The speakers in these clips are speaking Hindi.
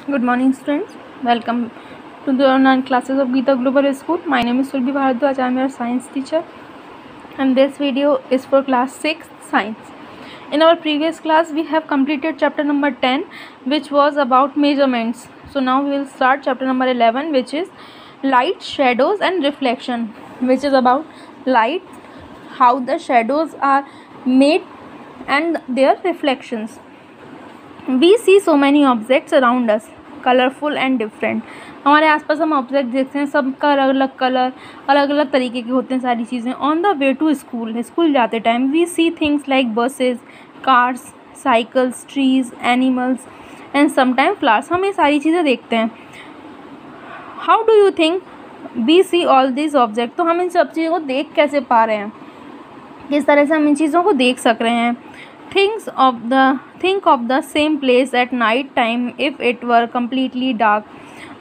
Good morning, students. Welcome to the online classes of Geeta Global School. My name is Sulbi Bharadwaj. I am your science teacher, and this video is for class 6 science. In our previous class, we have completed chapter number 10, which was about measurements. So now we will start chapter number 11, which is light, shadows, and reflection, which is about light, how the shadows are made, and their reflections. We see so many objects around us, colourful and different. हमारे आसपास हम ऑब्जेक्ट देखते हैं, सबका अलग अलग कलर, अलग अलग तरीके के होते हैं सारी चीज़ें. On the way to school जाते time we see things like buses, cars, cycles, trees, animals and sometime flowers. हम ये सारी चीज़ें देखते हैं. How do you think we see all this object? तो हम इन सब चीज़ों को देख कैसे पा रहे हैं, किस तरह से हम इन चीज़ों को देख सक रहे हैं. think of the same place at night time if it were completely dark.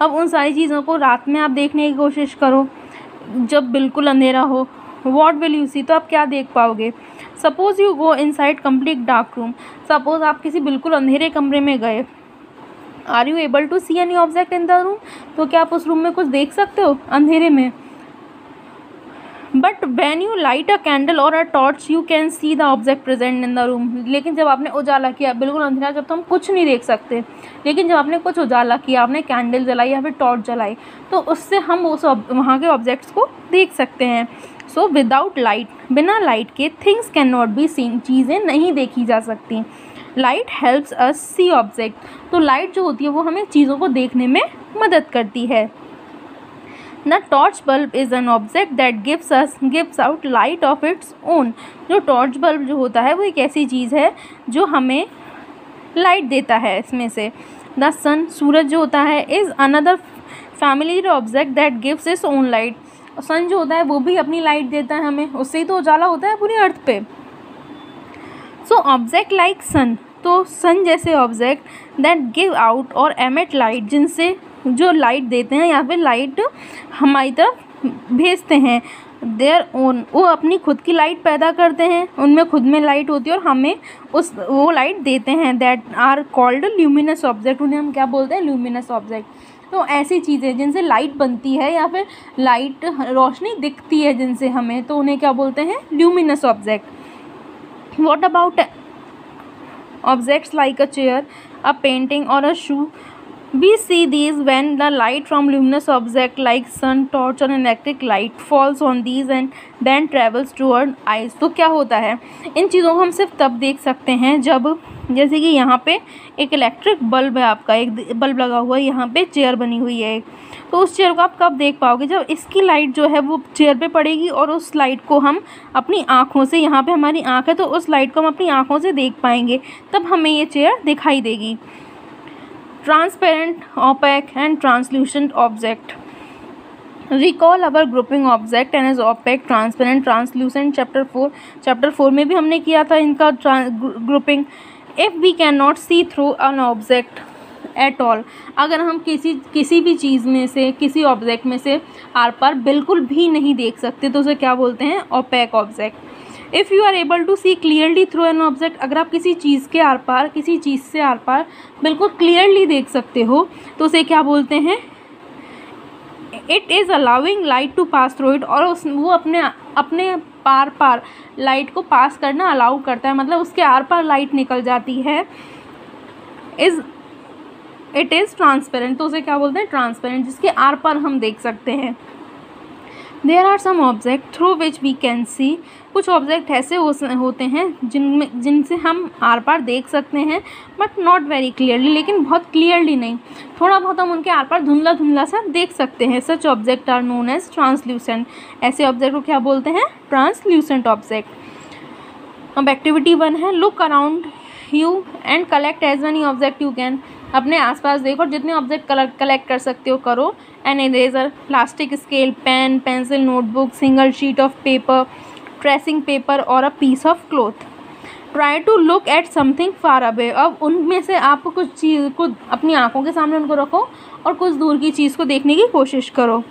अब उन सारी चीज़ों को रात में आप देखने की कोशिश करो जब बिल्कुल अंधेरा हो. What will you see? तो आप क्या देख पाओगे. Suppose you go inside complete dark room. Suppose आप किसी बिल्कुल अंधेरे कमरे में गए. Are you able to see any object in the room? तो क्या आप उस रूम में कुछ देख सकते हो अंधेरे में. But when you light a candle और a torch you can see the object present in the room. लेकिन जब आपने उजाला किया, बिल्कुल अंधेरा जब तो हम कुछ नहीं देख सकते, लेकिन जब आपने कुछ उजाला किया, आपने कैंडल जलाई या फिर टॉर्च जलाई, तो उससे हम उस वहाँ के ऑब्जेक्ट्स को देख सकते हैं. सो विदाउट लाइट, बिना लाइट के things can not be seen, चीज़ें नहीं देखी जा सकती. लाइट हेल्प्स अस सी ऑब्जेक्ट. तो लाइट जो होती है वो हमें चीज़ों को देखने में मदद करती है. The torch bulb is an object that gives out light of its own. जो टॉर्च बल्ब जो होता है वो एक ऐसी चीज़ है जो हमें लाइट देता है इसमें से. The sun, सूरज जो होता है, is another familiar object that gives its own light. सन जो होता है वो भी अपनी लाइट देता है हमें, उससे ही तो उजाला होता है पूरी अर्थ पे. So object like sun, तो सन जैसे ऑब्जेक्ट that give out और emit light, जिनसे जो लाइट देते हैं या फिर लाइट हमारी तरफ भेजते हैं, देयर ओन, वो अपनी खुद की लाइट पैदा करते हैं, उनमें खुद में लाइट होती है और हमें वो लाइट देते हैं. That are called luminous object. उन्हें हम क्या बोलते हैं? Luminous object. तो ऐसी चीज़ें जिनसे लाइट बनती है या फिर लाइट रोशनी दिखती है जिनसे हमें, तो उन्हें क्या बोलते हैं? Luminous object. What about objects like a chair, a painting और अ शू? We see these when the light from luminous object like sun, torch or electric light falls on these and then travels toward eyes. तो क्या होता है, इन चीज़ों को हम सिर्फ तब देख सकते हैं जब, जैसे कि यहाँ पे एक इलेक्ट्रिक बल्ब है, आपका एक बल्ब लगा हुआ है, यहाँ पे चेयर बनी हुई है. तो उस चेयर को आप कब देख पाओगे? जब इसकी लाइट जो है वो चेयर पे पड़ेगी और उस लाइट को हम अपनी आँखों से, यहाँ पे हमारी आँख है तो उस लाइट को हम अपनी आँखों से देख पाएंगे, तब हमें ये चेयर दिखाई देगी. Transparent, opaque and translucent object. Recall our grouping object and as opaque, transparent, translucent. Chapter 4 में भी हमने किया था इनका grouping. If we cannot see through an object at all, अगर हम किसी भी चीज़ में से, किसी ऑब्जेक्ट में से आर पार बिल्कुल भी नहीं देख सकते, तो उसे क्या बोलते हैं? opaque object. If you are able to see clearly through an object, अगर आप किसी चीज़ के आर पार, किसी चीज़ से आर पार बिल्कुल क्लियरली देख सकते हो, तो उसे क्या बोलते हैं? It is allowing light to pass through it. और वो अपने पार लाइट को पास करना अलाउ करता है, मतलब उसके आर पार लाइट निकल जाती है. It is transparent. तो उसे क्या बोलते हैं? ट्रांसपेरेंट, जिसके आर पार हम देख सकते हैं. There are some object through which we can see. कुछ ऑब्जेक्ट ऐसे होते हैं जिनसे हम आर पार देख सकते हैं, बट नॉट वेरी क्लियरली, लेकिन बहुत क्लियरली नहीं, थोड़ा बहुत हम उनके आर पार धुंधला धुंधला सा देख सकते हैं. Such object are known as translucent. ऐसे ऑब्जेक्ट को क्या बोलते हैं? Translucent object. अब एक्टिविटी 1 है, look around you and collect as many object you can. अपने आसपास देखो और जितने ऑब्जेक्ट कलेक्ट कर सकते हो करो. An eraser, plastic scale, pen, pencil, notebook, single sheet of paper, tracing paper और a piece of cloth. Try to look at something far away. अब उनमें से आप कुछ चीज़ को अपनी आंखों के सामने उनको रखो और कुछ दूर की चीज़ को देखने की कोशिश करो.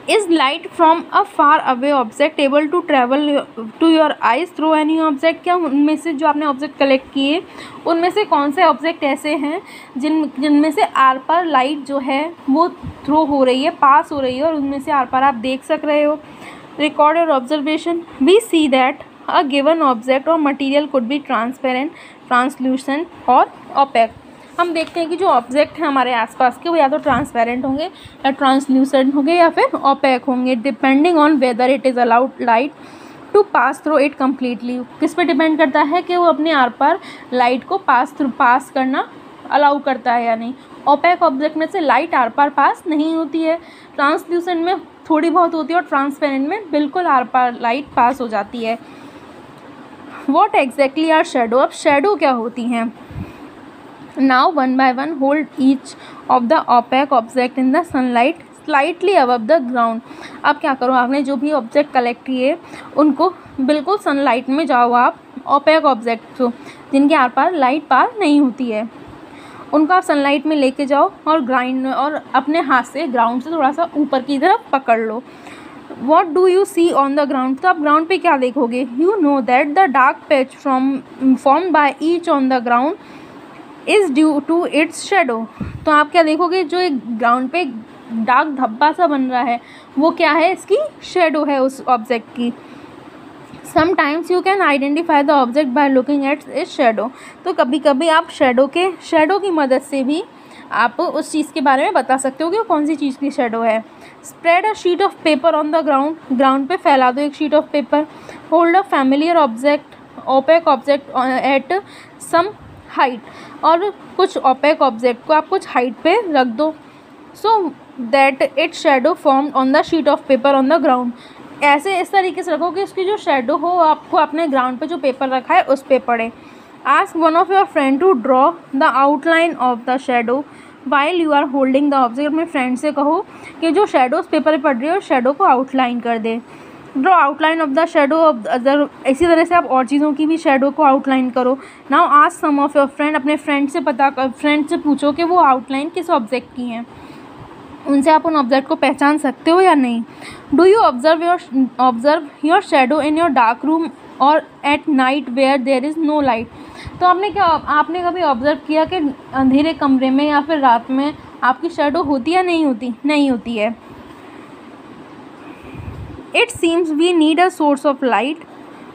Is light from a far away object able to travel to your eyes through any object? क्या उनमें से जो आपने ऑब्जेक्ट कलेक्ट किए उनमें से कौन से ऑब्जेक्ट ऐसे हैं जिनमें से आर पार लाइट जो है वो थ्रो हो रही है, पास हो रही है, और उनमें से आर पार आप देख सक रहे हो? Record your observation. We see that a given object और material could be transparent, translucent और ओपेक। हम देखते हैं कि जो ऑब्जेक्ट हैं हमारे आसपास के वो या तो ट्रांसपेरेंट होंगे या ट्रांसल्यूसेंट होंगे या फिर ओपेक होंगे, depending on whether it is allowed light to pass through it completely. किस पे डिपेंड करता है कि वो अपने आर पार लाइट को पास करना अलाउ करता है या नहीं। ओपेक ऑब्जेक्ट में से लाइट आर पार पास नहीं होती है, ट्रांसल्यूसेंट में थोड़ी बहुत होती है और ट्रांसपेरेंट में बिल्कुल आर पार लाइट पास हो जाती है। What exactly are shadow? अब शेडो क्या होती हैं? Now one by one hold each of the opaque object in the sunlight slightly above the ground. अब क्या करो, आपने जो भी ऑब्जेक्ट कलेक्ट किए उनको बिल्कुल सनलाइट में जाओ आप, ओपेक ऑब्जेक्ट को जिनके आर पार लाइट पार नहीं होती है उनको आप सनलाइट में लेके जाओ और ग्राइंड और अपने हाथ से ग्राउंड से थोड़ा सा ऊपर की तरफ पकड़ लो। What do you see on the ground? तो आप ग्राउंड पे क्या देखोगे? You know that the dark patch form by each on the ground is due to its shadow. तो आप क्या देखोगे, जो एक ग्राउंड पे डार्क धब्बा सा बन रहा है वो क्या है? इसकी शेडो है उस ऑब्जेक्ट की। Sometimes you can identify the object by looking at its shadow. तो कभी कभी आप शेडो की मदद से भी आप उस चीज़ के बारे में बता सकते हो कि वो कौन सी चीज़ की शेडो है। Spread a sheet of paper on the ground. Ground पे फैला दो एक sheet of paper. Hold a familiar object, opaque object at some height. और कुछ ओपेक ऑब्जेक्ट को आप कुछ हाइट पे रख दो so that it shadow form on the sheet of paper on the ground. ऐसे इस तरीके से रखो कि उसकी जो शेडो हो आपको अपने ग्राउंड पे जो पेपर रखा है उस पे पड़े। Ask one of your friend to draw the outline of the shadow while you are holding the object. अपने फ्रेंड से कहो कि जो शेडो उस पेपर पे पड़ रही है उस शेडो को आउटलाइन कर दे। Draw outline of the shadow of other. इसी तरह से आप और चीज़ों की भी शेडो को आउटलाइन करो। Now ask some of your friend. अपने फ्रेंड से पूछो कि वो आउटलाइन किस ऑब्जेक्ट की हैं, उनसे आप उन ऑब्जेक्ट को पहचान सकते हो या नहीं। Do you observe your shadow in your dark room और at night where there is no light. तो आपने कभी ऑब्जर्व किया कि अंधेरे कमरे में या फिर रात में आपकी शेडो होती या नहीं होती? नहीं होती है। It seems we need a source of light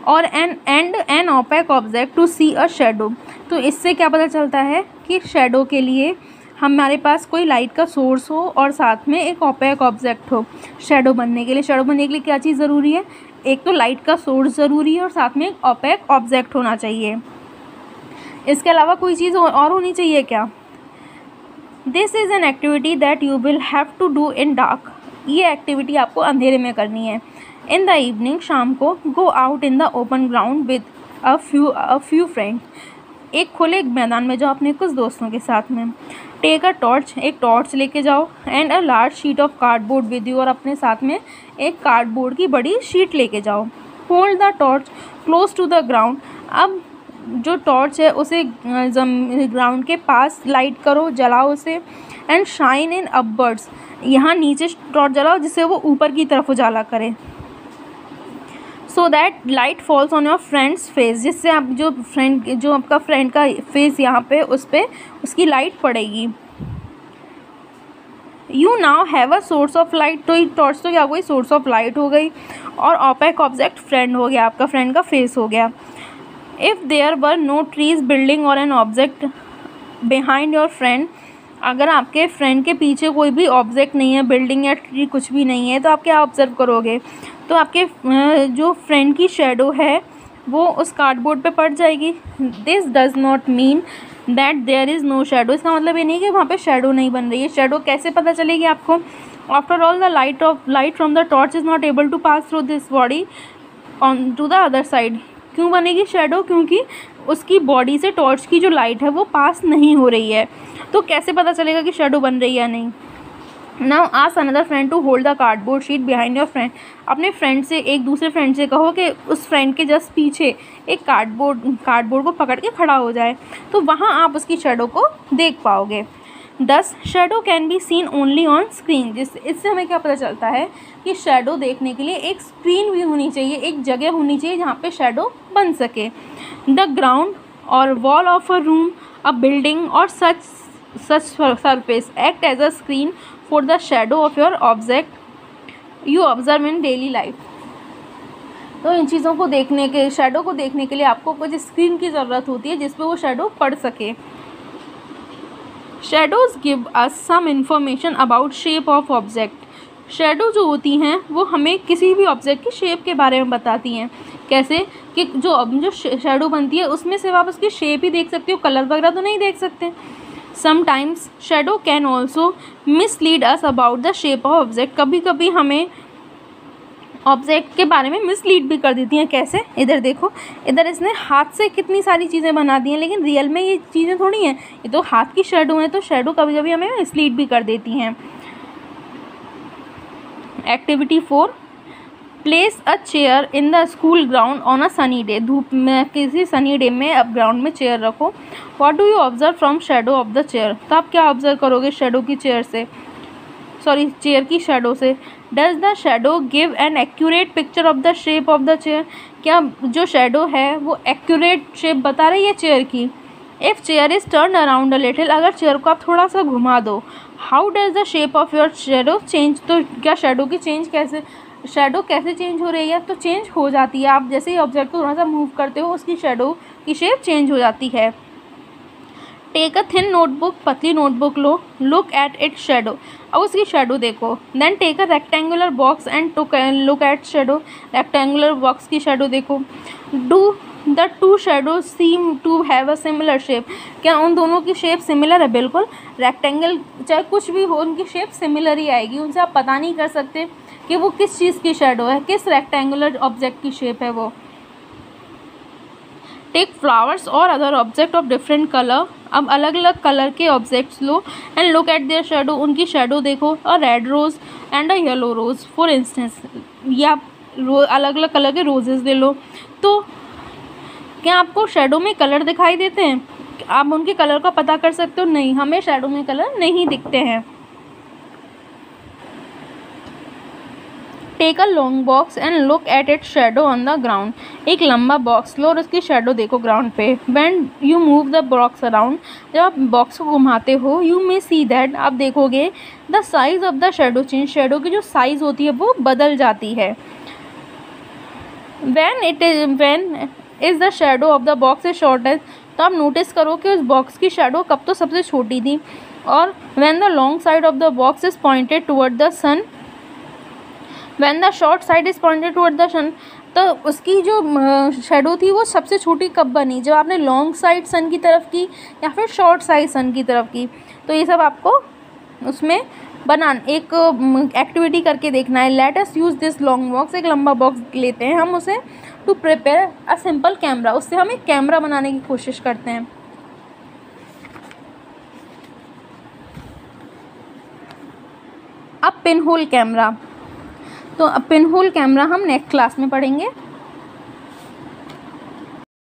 और an opaque object to see a shadow. तो इससे क्या पता चलता है कि शेडो के लिए हमारे पास कोई लाइट का सोर्स हो और साथ में एक ओपेक ऑब्जेक्ट हो। शेडो बनने के लिए क्या चीज़ ज़रूरी है? एक तो लाइट का सोर्स ज़रूरी है और साथ में एक ओपेक ऑब्जेक्ट होना चाहिए। इसके अलावा कोई चीज़ और होनी चाहिए क्या? This is an activity that you will have to do in dark. ये एक्टिविटी आपको अंधेरे में करनी है। इन द इवनिंग, शाम को, go out in the open ground with a few friends. एक खुले मैदान में जाओ अपने कुछ दोस्तों के साथ में। टेक अ टॉर्च, एक टॉर्च लेके जाओ। And a large sheet of cardboard with you, और अपने साथ में एक कार्डबोर्ड की बड़ी शीट लेके जाओ। Hold the torch close to the ground. अब जो टॉर्च है उसे ग्राउंड के पास लाइट करो, जलाओ उसे। एंड शाइन इन अपवर्ड्स, यहाँ नीचे टॉर्च जलाओ जिससे वो ऊपर की तरफ उजाला करे। So that light falls on your friends face, जिससे आप जो आपका फ्रेंड का फेस यहाँ पे उस पर उसकी लाइट पड़ेगी। You now have a source of light. तो टॉर्च तो क्या हो गई? सोर्स ऑफ लाइट हो गई। और ओपेक ऑब्जेक्ट फ्रेंड हो गया, आपका फ्रेंड का फेस हो गया। If there were no trees, building और an object behind your friend, अगर आपके फ्रेंड के पीछे कोई भी ऑब्जेक्ट नहीं है, बिल्डिंग या ट्री कुछ भी नहीं है, तो आप क्या ऑब्जर्व करोगे? तो आपके जो फ्रेंड की शेडो है वो उस कार्डबोर्ड पे पड़ जाएगी। This does not mean that there is no shadow. इसका मतलब ये नहीं कि वहाँ पे शेडो नहीं बन रही है। शेडो कैसे पता चलेगी आपको? After all the light from the torch is not able to pass through this body on to the other side. क्यों बनेगी शेडो? क्योंकि उसकी बॉडी से टॉर्च की जो लाइट है वो पास नहीं हो रही है। तो कैसे पता चलेगा कि शेडो बन रही है या नहीं? Now ask another friend to hold the cardboard sheet behind your friend. अपने फ्रेंड से, एक दूसरे फ्रेंड से कहो कि उस फ्रेंड के जस्ट पीछे एक कार्डबोर्ड को पकड़ के खड़ा हो जाए, तो वहाँ आप उसकी शेडो को देख पाओगे। दस shadow can be seen only on screen. इससे हमें क्या पता चलता है कि शेडो देखने के लिए एक स्क्रीन भी होनी चाहिए, एक जगह होनी चाहिए जहाँ पे शेडो बन सके। द ग्राउंड और wall of a room, a building और such surface act as a screen for the shadow of your object you observe in daily life। तो इन चीज़ों को देखने के, शेडो को देखने के लिए आपको कुछ स्क्रीन की ज़रूरत होती है जिस पे वो शेडो पड़ सके। Shadows give us some information about shape of object. Shadow जो होती हैं वो हमें किसी भी ऑब्जेक्ट की शेप के बारे में बताती हैं। कैसे कि जो शेडो बनती है उसमें सिर्फ आप उसकी शेप ही देख सकते हो, कलर वगैरह तो नहीं देख सकते। Sometimes shadow can also mislead us about the shape of object. कभी कभी हमें ऑब्जेक्ट के बारे में मिसलीड भी कर देती हैं। कैसे, इधर देखो, इधर इसने हाथ से कितनी सारी चीज़ें बना दी हैं, लेकिन रियल में ये चीज़ें थोड़ी हैं, ये तो हाथ की शेडो है। तो शेडो कभी कभी हमें मिसलीड भी कर देती हैं। Activity 4, place a chair in the school ground on a sunny day. धूप में किसी सनी डे में अब ग्राउंड में चेयर रखो। What do you observe from shadow of the chair. तो आप क्या ऑब्जर्व करोगे शेडो की चेयर से, सॉरी चेयर की शेडो से। Does the shadow give an accurate picture of the shape of the chair. क्या जो शेडो है वो एक्यूरेट शेप बता रही है चेयर की। If chair is turn around a little, अगर चेयर को आप थोड़ा सा घुमा दो। How does the shape of your shadow change. तो क्या शेडो की चेंज कैसे, शेडो कैसे चेंज हो रही है। तो चेंज हो जाती है, आप जैसे ही ऑब्जेक्ट को थोड़ा सा मूव करते हो उसकी शेडो की शेप चेंज हो जाती है। टेक अ थिन नोटबुक, पतली नोटबुक लो, लुक एट इट शेडो, अब उसकी शेडो देखो। Then take a rectangular box and look at shadow, rectangular box की शेडो देखो। Do the two shadow seem to have a similar shape, क्या उन दोनों की शेप सिमिलर है। बिल्कुल, रेक्टेंगल चाहे कुछ भी हो उनकी शेप सिमिलर ही आएगी, उनसे आप पता नहीं कर सकते कि वो किस चीज़ की शेडो है, किस रेक्टेंगुलर ऑब्जेक्ट की शेप है वो। टेक फ्लावर्स और other object of different colour, अब अलग अलग कलर के ऑब्जेक्ट्स लो and look at their shadow, उनकी शेडो देखो। A red rose and a yellow rose for instance, या अलग अलग कलर के रोजेज़ ले लो। तो क्या आपको शेडो में कलर दिखाई देते हैं, आप उनके कलर का पता कर सकते हो। नहीं, हमें शेडो में कलर नहीं दिखते हैं। Take a long box and look at it shadow on the ground, एक लंबा बॉक्स लो और उसकी शेडो देखो ग्राउंड पे। When you move the box around, जब आप बॉक्स को घुमाते हो, यू मे सी दैट, आप देखोगे the size of the shadow change, shadow की जो साइज होती है वो बदल जाती है। When is the shadow of the box is shortest, तो आप नोटिस करो कि उस बॉक्स की शेडो कब तो सबसे छोटी थी। और when the long side of the box is pointed toward the sun, when the short side is pointed toward the sun, तो उसकी जो शेडो थी वो सबसे छोटी कब बनी, जब आपने लॉन्ग साइड सन की तरफ की या फिर शॉर्ट साइड सन की तरफ की। तो ये सब आपको उसमें एक एक्टिविटी करके देखना है। Let us use this long box, एक लंबा बॉक्स लेते हैं हम उसे, to prepare a simple camera, उससे हम एक कैमरा बनाने की कोशिश करते हैं। अब पिन होल कैमरा, तो अब पिन होल कैमरा हम नेक्स्ट क्लास में पढ़ेंगे।